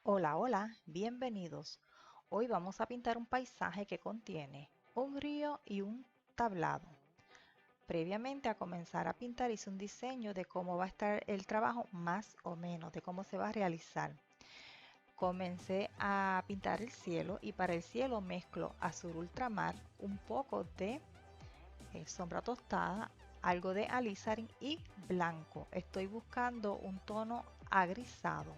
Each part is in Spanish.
Hola, hola, bienvenidos. Hoy vamos a pintar un paisaje que contiene un río y un tablado. Previamente a comenzar a pintar hice un diseño de cómo va a estar el trabajo más o menos, de cómo se va a realizar. Comencé a pintar el cielo y para el cielo mezclo azul ultramar, un poco de sombra tostada, algo de alizarin y blanco. Estoy buscando un tono agrisado.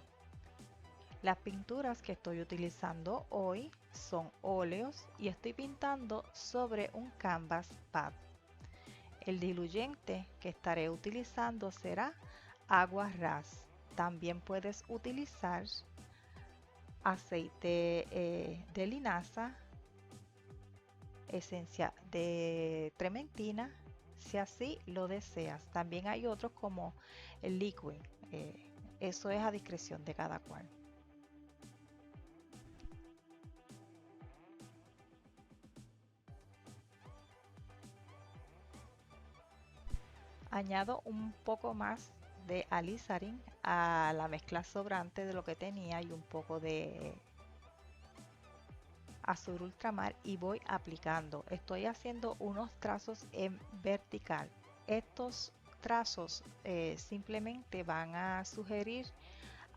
Las pinturas que estoy utilizando hoy son óleos y estoy pintando sobre un canvas pad. El diluyente que estaré utilizando será agua ras. También puedes utilizar aceite de linaza, esencia de trementina, si así lo deseas. También hay otros como el liquid. Eso es a discreción de cada cual. Añado un poco más de alizarin a la mezcla sobrante de lo que tenía y un poco de azul ultramar y voy aplicando. Estoy haciendo unos trazos en vertical. Estos trazos simplemente van a sugerir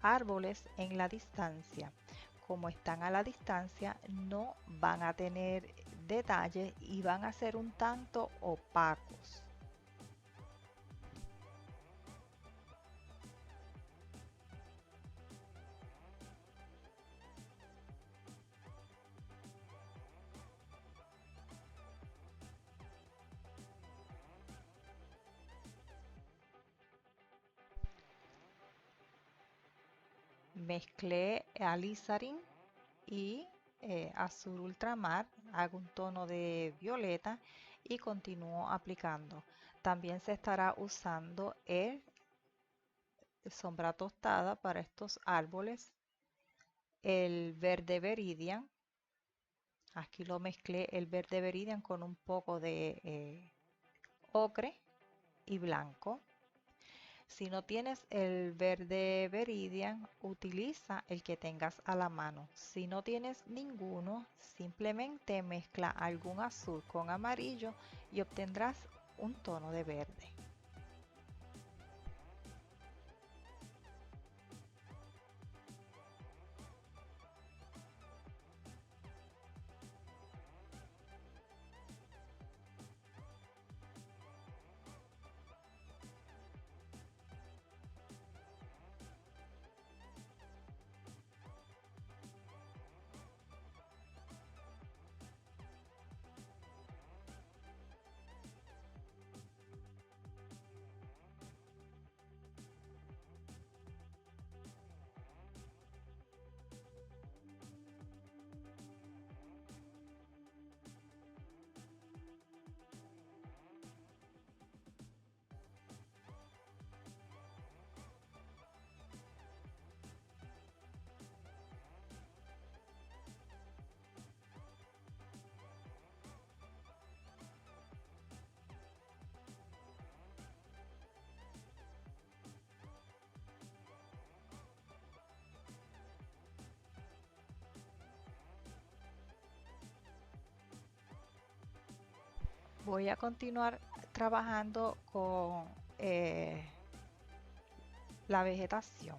árboles en la distancia. Como están a la distancia, no van a tener detalles y van a ser un tanto opacos. Mezclé alizarin y azul ultramar, hago un tono de violeta y continúo aplicando. También se estará usando el sombra tostada para estos árboles, el verde veridian. Aquí lo mezclé el verde veridian con un poco de ocre y blanco. Si no tienes el verde Veridian, utiliza el que tengas a la mano. Si no tienes ninguno, simplemente mezcla algún azul con amarillo y obtendrás un tono de verde. Voy a continuar trabajando con la vegetación.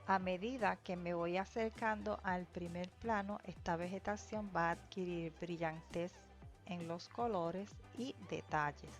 A medida que me voy acercando al primer plano, esta vegetación va a adquirir brillantez en los colores y detalles.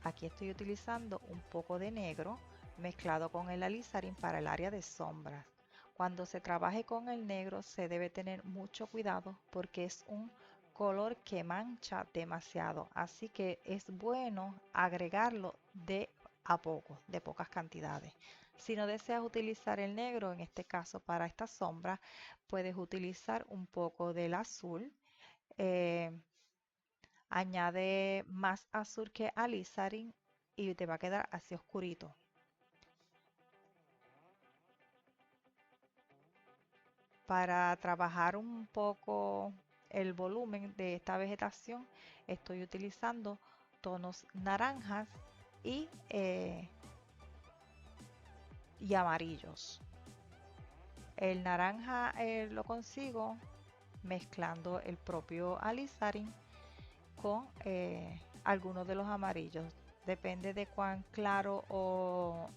Aquí estoy utilizando un poco de negro mezclado con el alizarin para el área de sombras. Cuando se trabaje con el negro se debe tener mucho cuidado porque es un color que mancha demasiado, así que es bueno agregarlo de a poco, de pocas cantidades. Si no deseas utilizar el negro, en este caso para esta sombra, puedes utilizar un poco del azul. eh, Añade más azul que alizarin y te va a quedar así oscurito. Para trabajar un poco el volumen de esta vegetación, estoy utilizando tonos naranjas y amarillos. El naranja lo consigo mezclando el propio alizarin con algunos de los amarillos. Depende de cuán claro o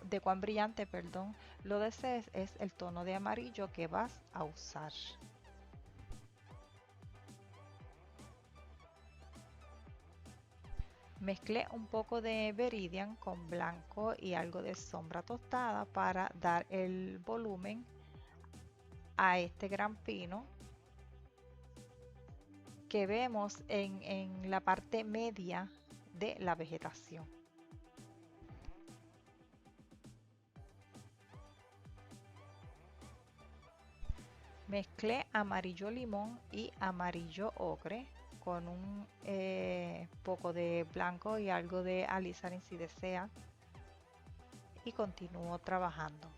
de cuán brillante, perdón, lo desees, es el tono de amarillo que vas a usar. Mezclé un poco de Veridian con blanco y algo de sombra tostada para dar el volumen a este gran pino que vemos en la parte media de la vegetación. Mezclé amarillo limón y amarillo ocre con un poco de blanco y algo de alizarin si desea, y continúo trabajando.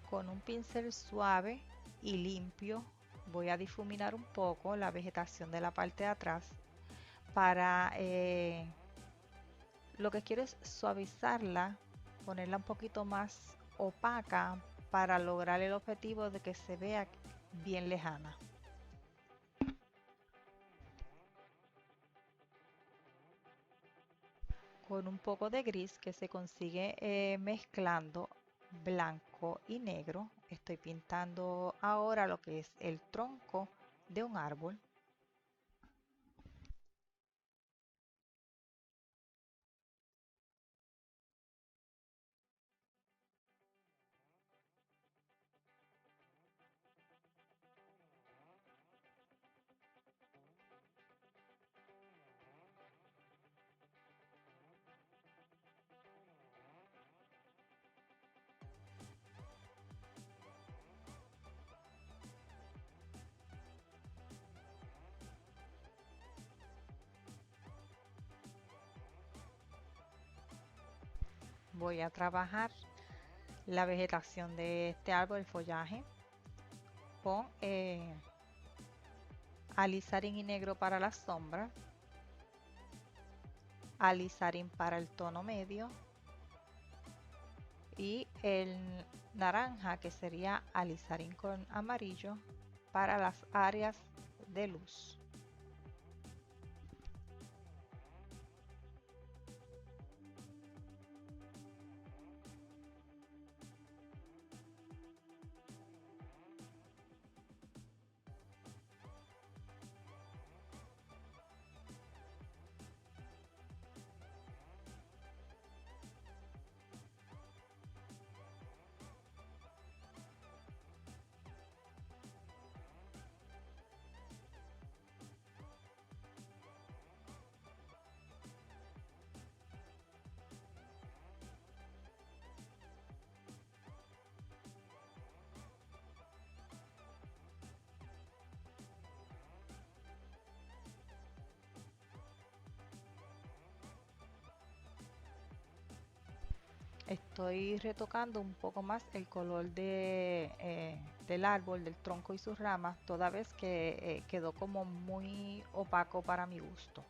Con un pincel suave y limpio voy a difuminar un poco la vegetación de la parte de atrás para lo que quiero es suavizarla, ponerla un poquito más opaca para lograr el objetivo de que se vea bien lejana. Con un poco de gris que se consigue mezclando blanco y negro, estoy pintando ahora lo que es el tronco de un árbol. Voy a trabajar la vegetación de este árbol, el follaje, con alizarin y negro para la sombra, alizarin para el tono medio y el naranja, que sería alizarin con amarillo, para las áreas de luz. Estoy retocando un poco más el color del árbol, del tronco y sus ramas, toda vez que quedó como muy opaco para mi gusto.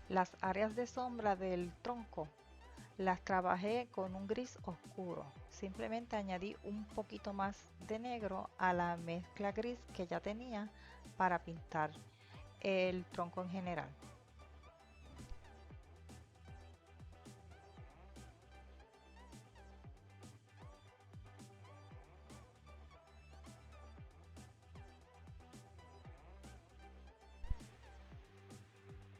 Las áreas de sombra del tronco las trabajé con un gris oscuro. Simplemente añadí un poquito más de negro a la mezcla gris que ya tenía para pintar el tronco en general.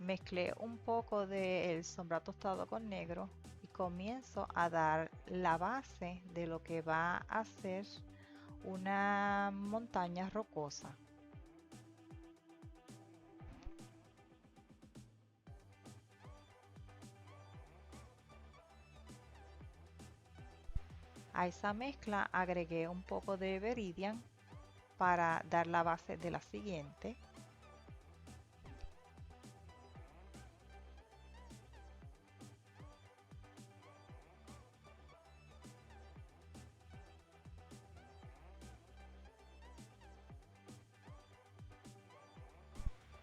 Mezclé un poco del sombra tostado con negro y comienzo a dar la base de lo que va a ser una montaña rocosa. A esa mezcla agregué un poco de Veridian para dar la base de la siguiente.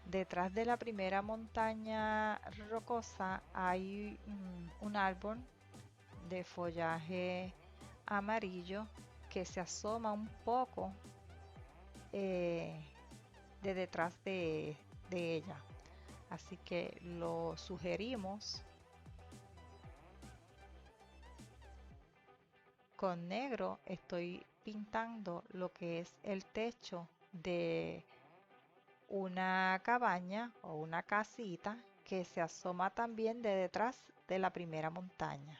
Detrás de la primera montaña rocosa hay un árbol de follaje amarillo que se asoma un poco eh, de detrás de ella. Así que lo sugerimos. Con negro estoy pintando lo que es el techo de una cabaña o una casita que se asoma también de detrás de la primera montaña.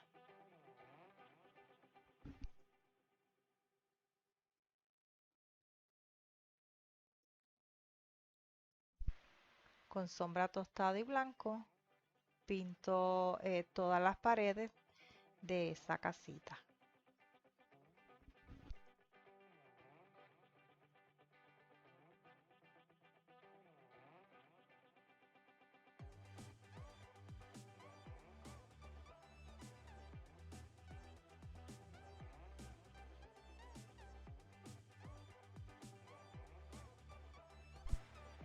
Con sombra tostada y blanco pinto todas las paredes de esa casita.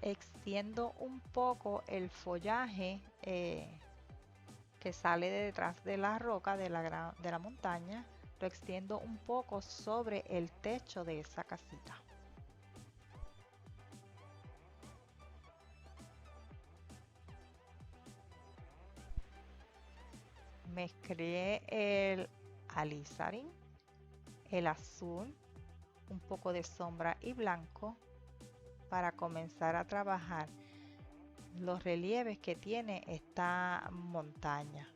Extiendo un poco el follaje que sale de detrás de la roca de la montaña, lo extiendo un poco sobre el techo de esa casita. Mezclé el alizarin, el azul, un poco de sombra y blanco para comenzar a trabajar los relieves que tiene esta montaña.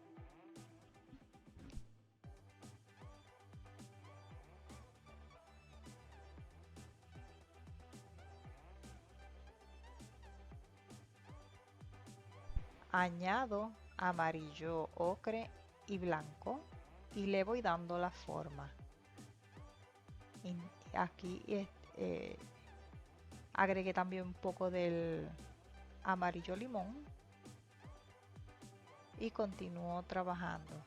Añado amarillo, ocre y blanco y le voy dando la forma. Y aquí agregué también un poco del amarillo limón y continúo trabajando.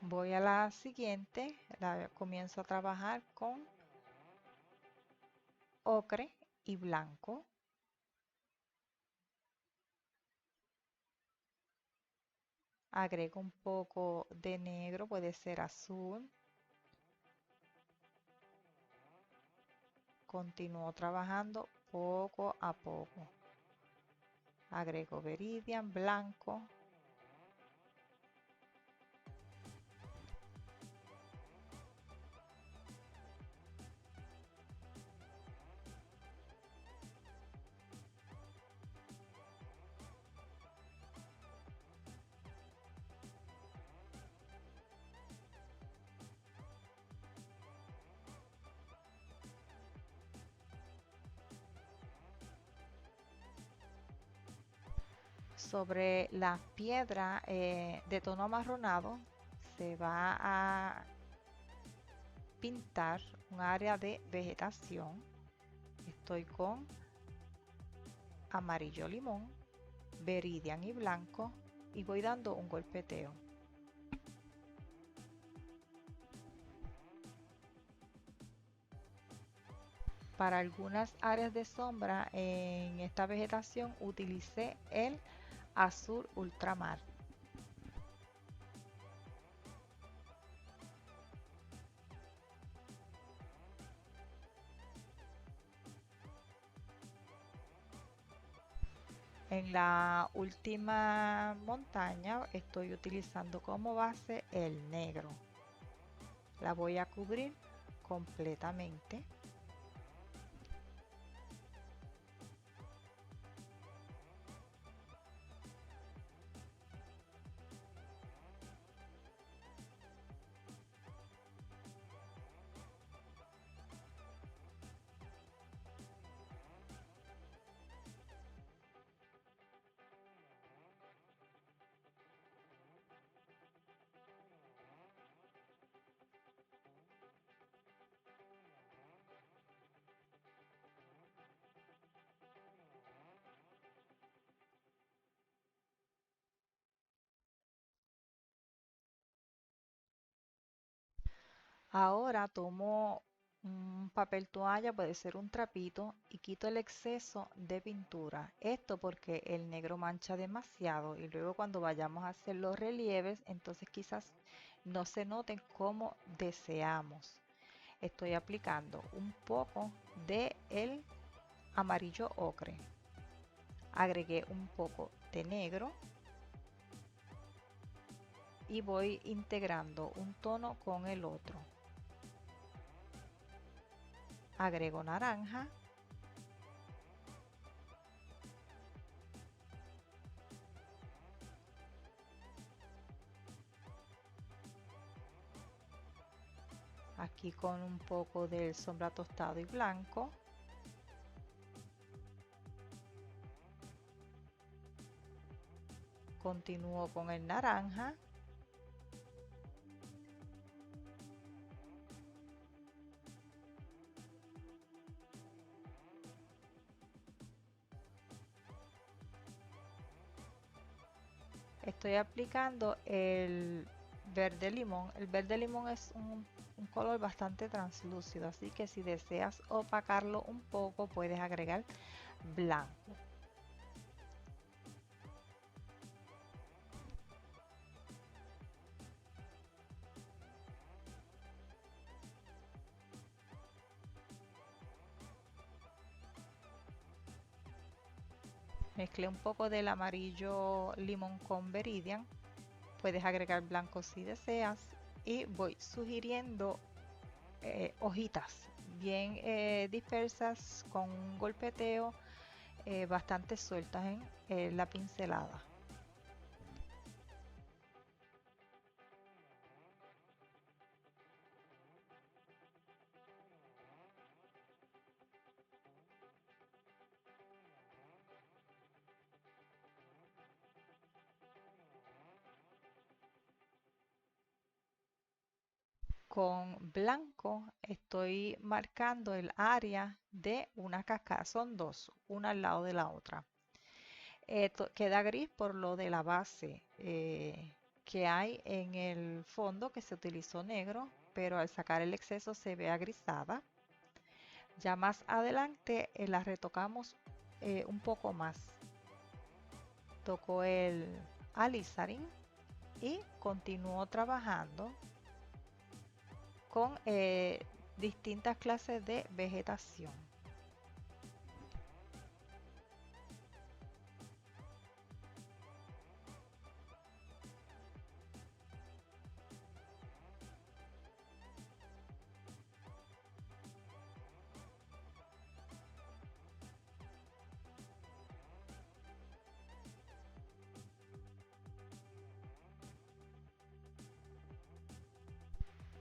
Voy a la siguiente, comienzo a trabajar con ocre y blanco. Agrego un poco de negro, puede ser azul. Continúo trabajando poco a poco. Agrego Veridian blanco. Sobre la piedra de tono amarronado se va a pintar un área de vegetación. Estoy con amarillo limón, Veridian y blanco y voy dando un golpeteo. Para algunas áreas de sombra en esta vegetación utilicé el azul ultramar. En la última montaña estoy utilizando como base el negro. La voy a cubrir completamente. Ahora tomo un papel toalla, puede ser un trapito, y quito el exceso de pintura. Esto porque el negro mancha demasiado y luego cuando vayamos a hacer los relieves, entonces quizás no se noten como deseamos. Estoy aplicando un poco de el amarillo ocre. Agregué un poco de negro y voy integrando un tono con el otro. Agrego naranja. Aquí con un poco del sombra tostado y blanco. Continúo con el naranja. Estoy aplicando el verde limón. El verde limón es un color bastante translúcido, así que si deseas opacarlo un poco puedes agregar blanco. Mezclé un poco del amarillo limón con Veridian. Puedes agregar blanco si deseas. Y voy sugiriendo hojitas bien dispersas con un golpeteo bastante sueltas en la pincelada. Con blanco estoy marcando el área de una cascada, son dos, una al lado de la otra. Queda gris por lo de la base que hay en el fondo que se utilizó negro, pero al sacar el exceso se ve agrisada. Ya más adelante la retocamos un poco más. Toco el alizarin y continúo trabajando con distintas clases de vegetación.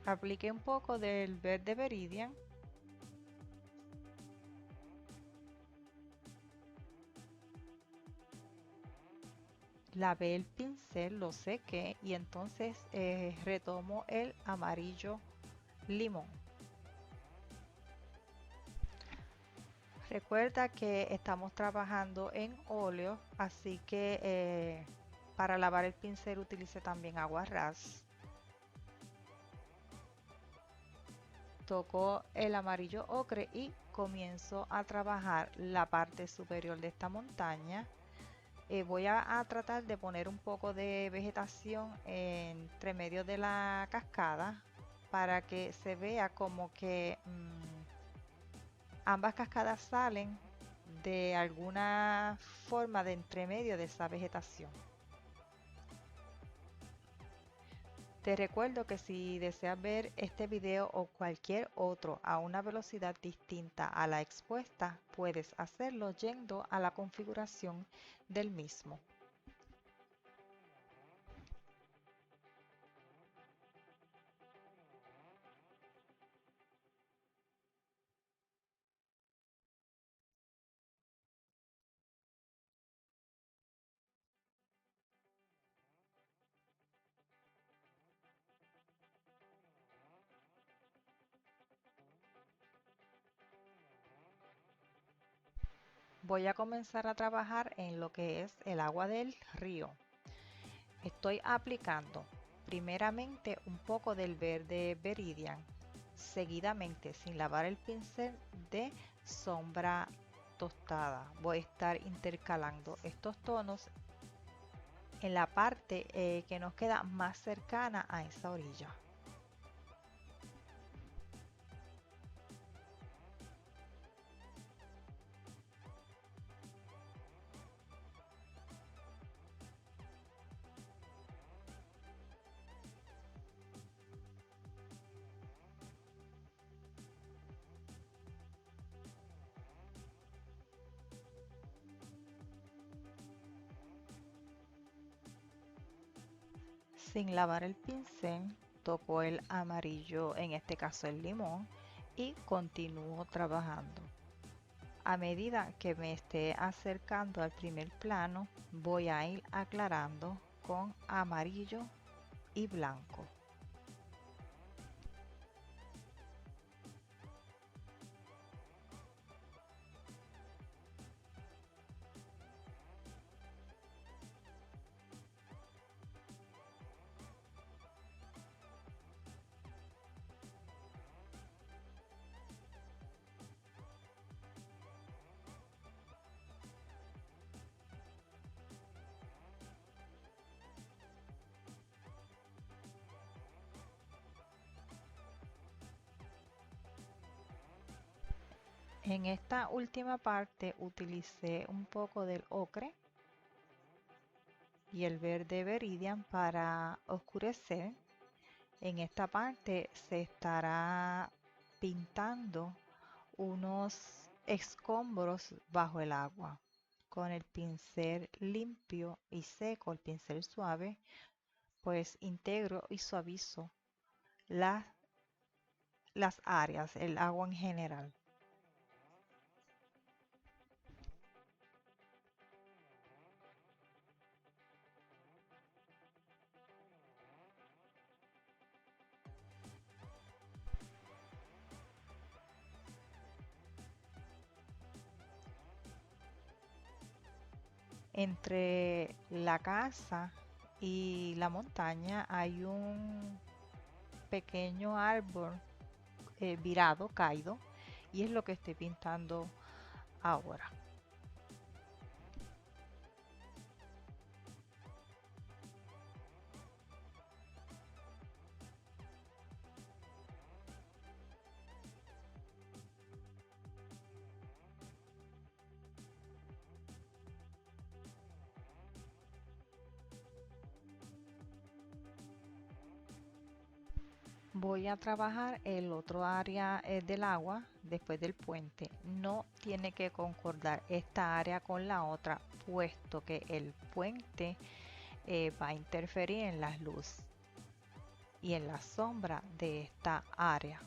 Apliqué un poco del verde Veridian. Lavé el pincel, lo sequé y entonces retomo el amarillo limón. Recuerda que estamos trabajando en óleo, así que para lavar el pincel utilice también agua ras. Toco el amarillo ocre y comienzo a trabajar la parte superior de esta montaña. Voy a tratar de poner un poco de vegetación entre medio de la cascada para que se vea como que ambas cascadas salen de alguna forma de entre medio de esa vegetación. Te recuerdo que si deseas ver este video o cualquier otro a una velocidad distinta a la expuesta, puedes hacerlo yendo a la configuración del mismo. Voy a comenzar a trabajar en lo que es el agua del río. Estoy aplicando primeramente un poco del verde Viridian, seguidamente sin lavar el pincel de sombra tostada. Voy a estar intercalando estos tonos en la parte que nos queda más cercana a esa orilla. Sin lavar el pincel, toco el amarillo, en este caso el limón, y continúo trabajando. A medida que me esté acercando al primer plano, voy a ir aclarando con amarillo y blanco. En esta última parte utilicé un poco del ocre y el verde Viridian para oscurecer. En esta parte se estará pintando unos escombros bajo el agua. Con el pincel limpio y seco, el pincel suave, pues integro y suavizo las, las áreas, el agua en general. Entre la casa y la montaña hay un pequeño árbol virado, caído, y es lo que estoy pintando ahora. Voy a trabajar el otro área del agua después del puente. No tiene que concordar esta área con la otra, puesto que el puente va a interferir en las luces y en la sombra de esta área.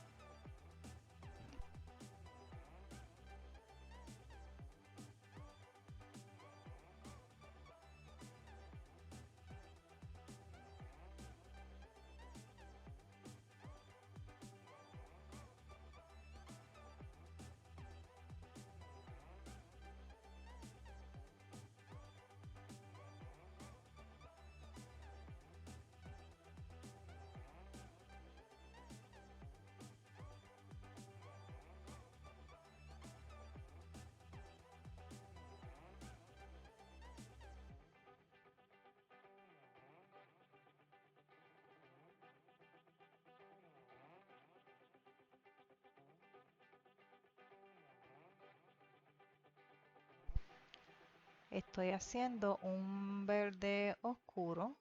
Estoy haciendo un verde oscuro.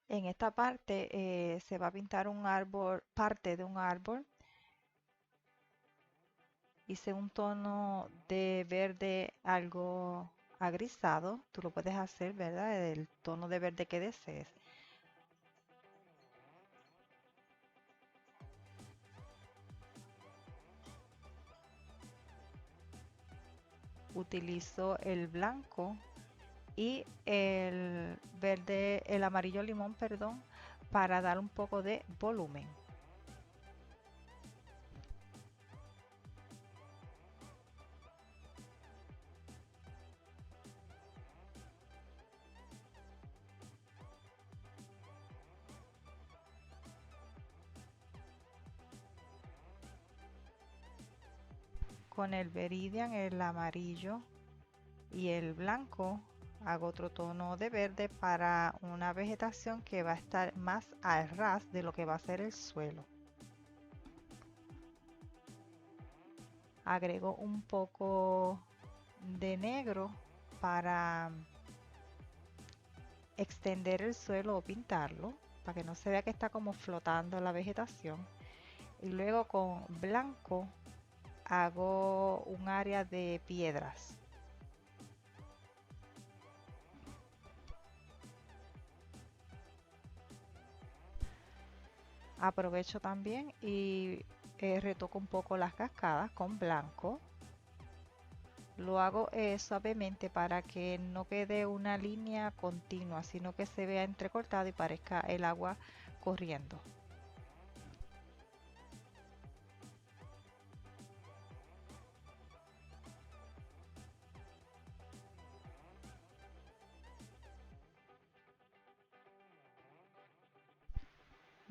En esta parte se va a pintar un árbol, parte de un árbol. Hice un tono de verde algo agrisado. Tú lo puedes hacer, ¿verdad? El tono de verde que desees. Utilizo el blanco y el verde, el amarillo limón, perdón, para dar un poco de volumen. Con el Veridian, el amarillo y el blanco, hago otro tono de verde para una vegetación que va a estar más al ras de lo que va a ser el suelo. Agrego un poco de negro para extender el suelo o pintarlo, para que no se vea que está como flotando la vegetación. Y luego con blanco hago un área de piedras. Aprovecho también y retoco un poco las cascadas con blanco. Lo hago suavemente para que no quede una línea continua, sino que se vea entrecortado y parezca el agua corriendo.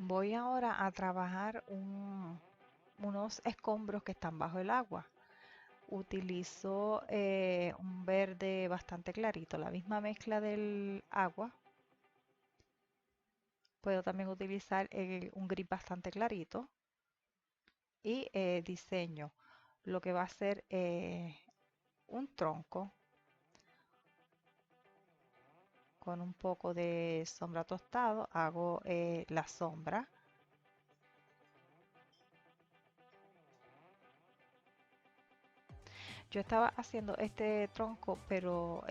Voy ahora a trabajar unos escombros que están bajo el agua. Utilizo un verde bastante clarito, la misma mezcla del agua. Puedo también utilizar un gris bastante clarito y diseño lo que va a ser un tronco con un poco de sombra tostado. Hago la sombra. Yo estaba haciendo este tronco, pero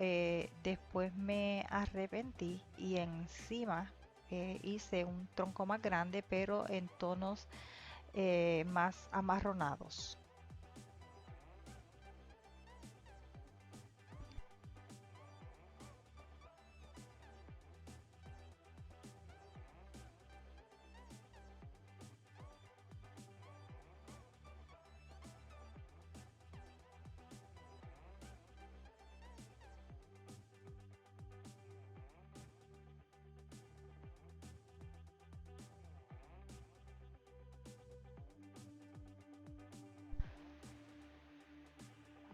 después me arrepentí y encima hice un tronco más grande, pero en tonos más amarronados.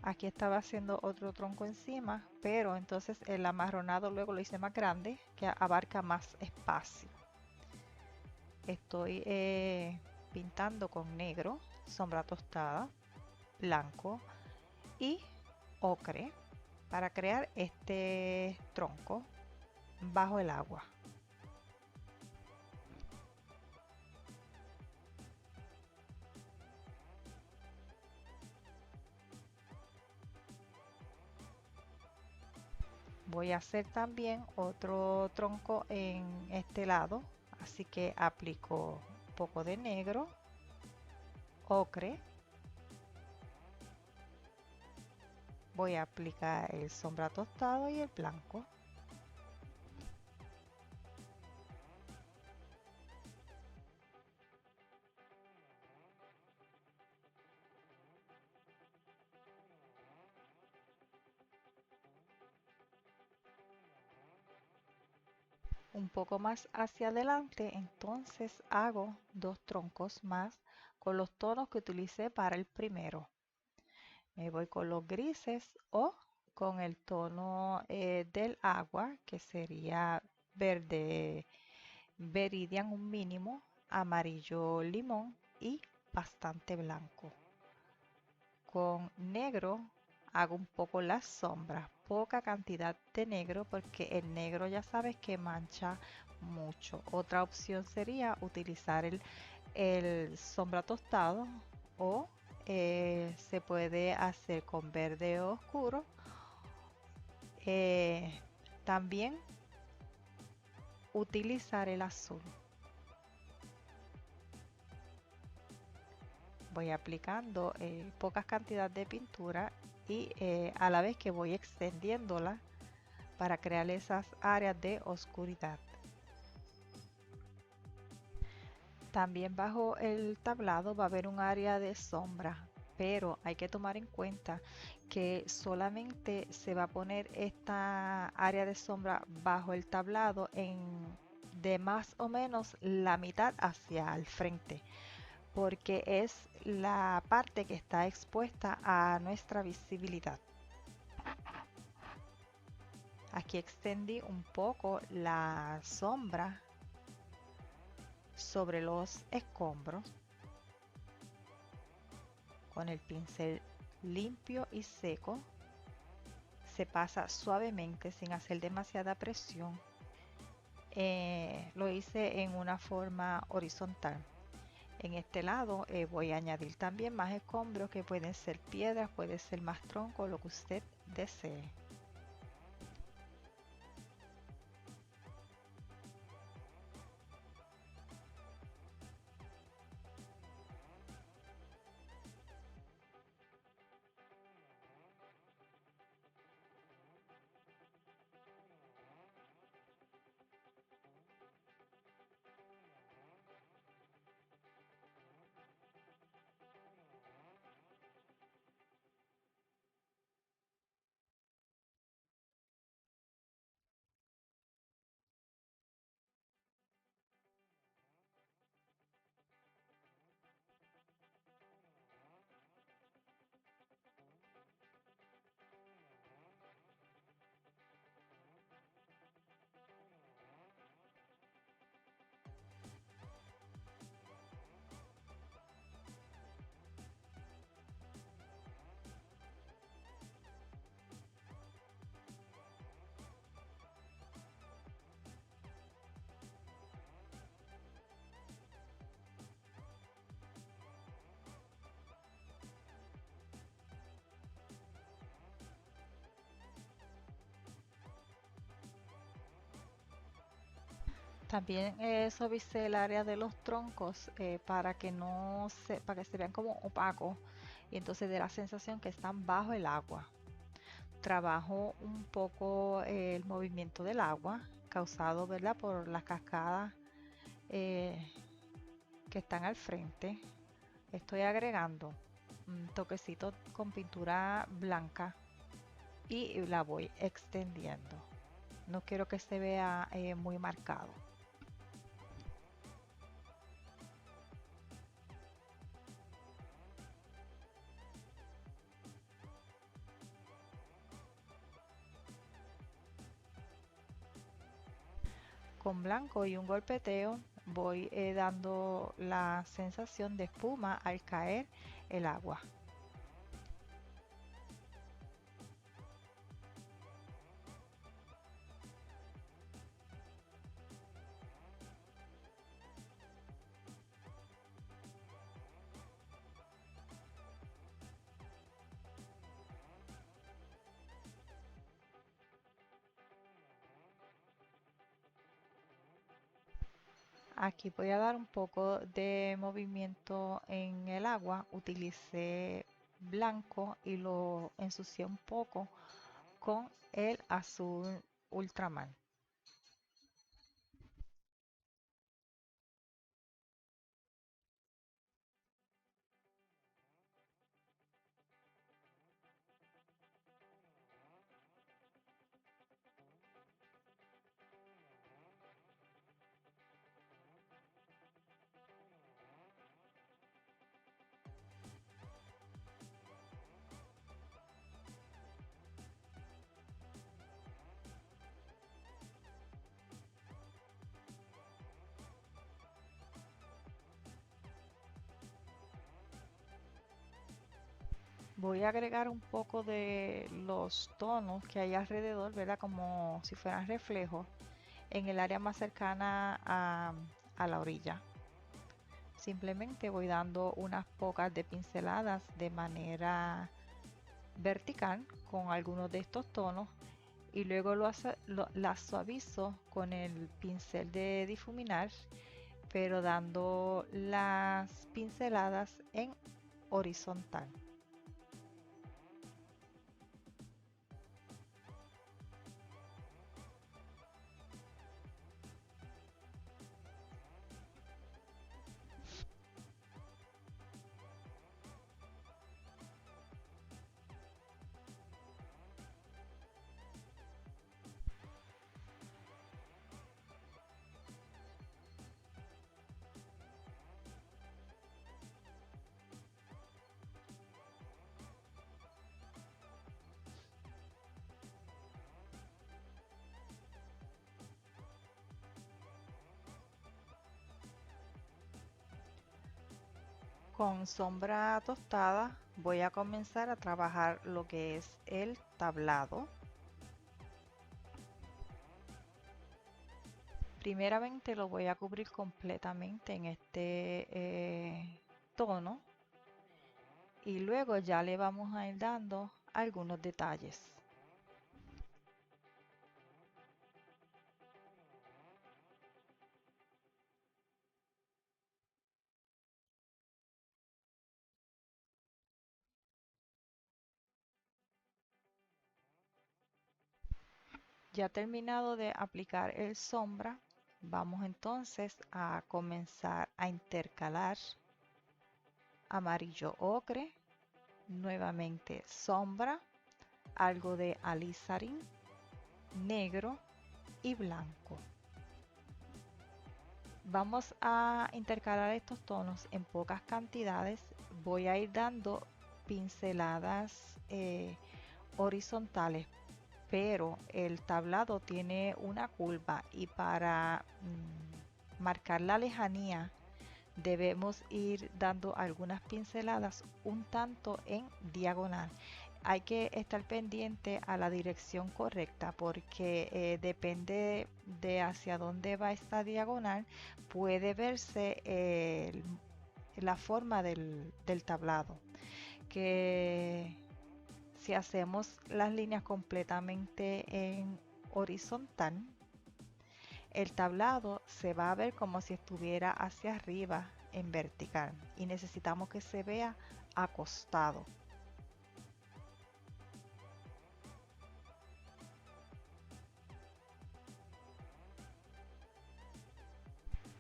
Aquí estaba haciendo otro tronco encima, pero entonces el amarronado luego lo hice más grande, que abarca más espacio. Estoy pintando con negro, sombra tostada, blanco y ocre para crear este tronco bajo el agua. Voy a hacer también otro tronco en este lado, así que aplico un poco de negro, ocre. Voy a aplicar el sombra tostado y el blanco. Un poco más hacia adelante, entonces hago dos troncos más con los tonos que utilicé para el primero. Me voy con los grises o con el tono del agua, que sería verde Veridian un mínimo, amarillo limón y bastante blanco. Con negro hago un poco las sombras, poca cantidad de negro porque el negro ya sabes que mancha mucho. Otra opción sería utilizar el sombra tostado o se puede hacer con verde oscuro. También utilizar el azul. Voy aplicando pocas cantidades de pintura y a la vez que voy extendiéndola para crear esas áreas de oscuridad. También bajo el tablado va a haber un área de sombra, pero hay que tomar en cuenta que solamente se va a poner esta área de sombra bajo el tablado de más o menos la mitad hacia el frente, porque es la parte que está expuesta a nuestra visibilidad. Aquí extendí un poco la sombra sobre los escombros con el pincel limpio y seco. Se pasa suavemente sin hacer demasiada presión. Lo hice en una forma horizontal. En este lado voy a añadir también más escombros que pueden ser piedras, puede ser más tronco, lo que usted desee. También suavicé el área de los troncos para que no se, para que se vean como opacos y entonces dé la sensación que están bajo el agua. Trabajo un poco el movimiento del agua causado, ¿verdad?, por las cascadas eh, que están al frente. Estoy agregando un toquecito con pintura blanca y la voy extendiendo. No quiero que se vea muy marcado. Con blanco y un golpeteo voy dando la sensación de espuma al caer el agua. Aquí voy a dar un poco de movimiento en el agua. Utilicé blanco y lo ensucié un poco con el azul ultramar. Voy a agregar un poco de los tonos que hay alrededor, ¿verdad? Como si fueran reflejos en el área más cercana a la orilla. Simplemente voy dando unas pocas de pinceladas de manera vertical con algunos de estos tonos y luego las suavizo con el pincel de difuminar, pero dando las pinceladas en horizontal. Con sombra tostada voy a comenzar a trabajar lo que es el tablado. Primeramente lo voy a cubrir completamente en este tono y luego ya le vamos a ir dando algunos detalles. Ya terminado de aplicar el sombra, vamos entonces a comenzar a intercalar amarillo ocre, nuevamente sombra, algo de alizarin, negro y blanco. Vamos a intercalar estos tonos en pocas cantidades. Voy a ir dando pinceladas horizontales, pero el tablado tiene una curva y para marcar la lejanía debemos ir dando algunas pinceladas un tanto en diagonal. Hay que estar pendiente a la dirección correcta porque depende de hacia dónde va esta diagonal, puede verse la forma del tablado. Que si hacemos las líneas completamente en horizontal, el tablado se va a ver como si estuviera hacia arriba en vertical y necesitamos que se vea acostado.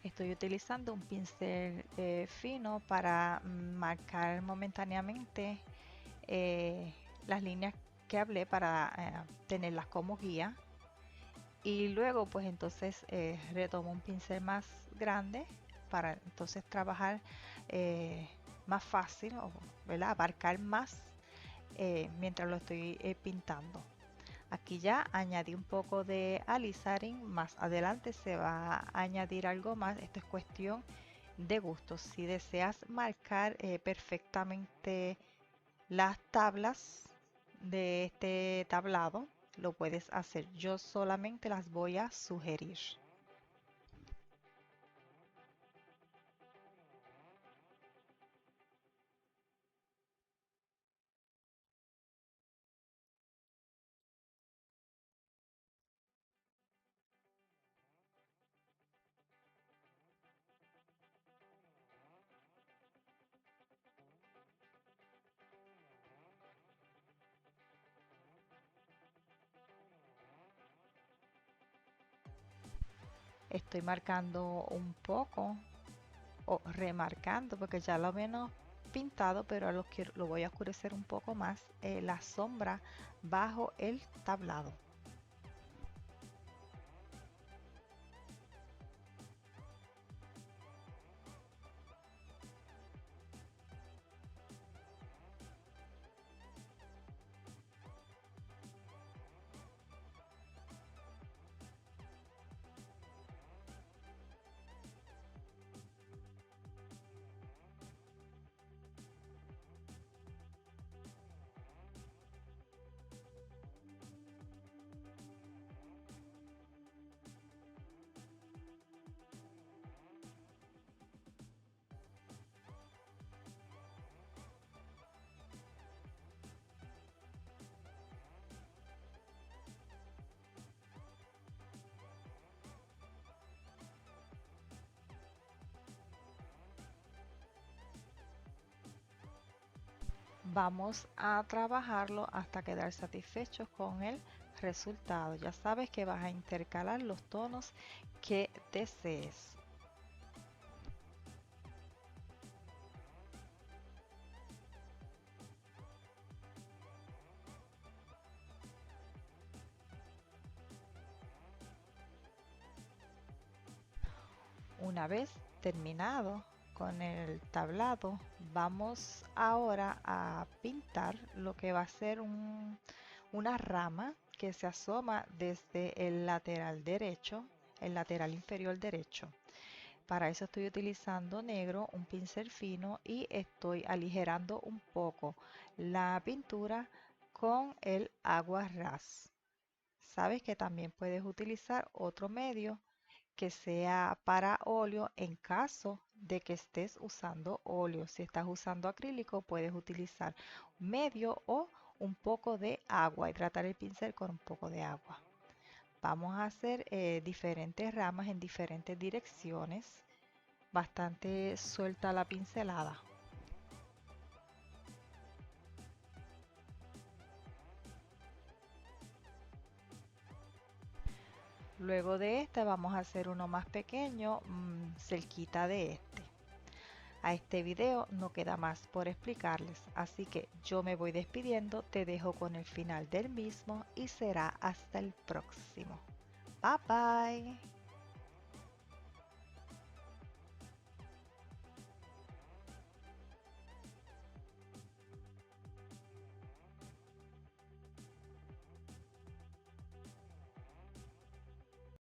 Estoy utilizando un pincel fino para marcar momentáneamente las líneas que hablé para tenerlas como guía. Y luego pues entonces retomo un pincel más grande para entonces trabajar más fácil, o, ¿verdad? Abarcar más mientras lo estoy pintando. Aquí ya añadí un poco de alizarin, más adelante se va a añadir algo más. Esto es cuestión de gustos. Si deseas marcar perfectamente las tablas de este tablado, lo puedes hacer. Yo solamente las voy a sugerir. Estoy marcando un poco o remarcando porque ya lo menos pintado, pero lo voy a oscurecer un poco más la sombra bajo el tablado. Vamos a trabajarlo hasta quedar satisfechos con el resultado. Ya sabes que vas a intercalar los tonos que desees. Una vez terminado con el tablado, vamos ahora a pintar lo que va a ser una rama que se asoma desde el lateral derecho, el lateral inferior derecho. Para eso estoy utilizando negro, un pincel fino y estoy aligerando un poco la pintura con el agua ras. Sabes que también puedes utilizar otro medio que sea para óleo en caso de que estés usando óleo. Si estás usando acrílico, puedes utilizar medio o un poco de agua, hidratar el pincel con un poco de agua. Vamos a hacer diferentes ramas en diferentes direcciones, bastante suelta la pincelada. Luego de este vamos a hacer uno más pequeño, cerquita de este. A este video no queda más por explicarles, así que yo me voy despidiendo, te dejo con el final del mismo y será hasta el próximo. Bye bye.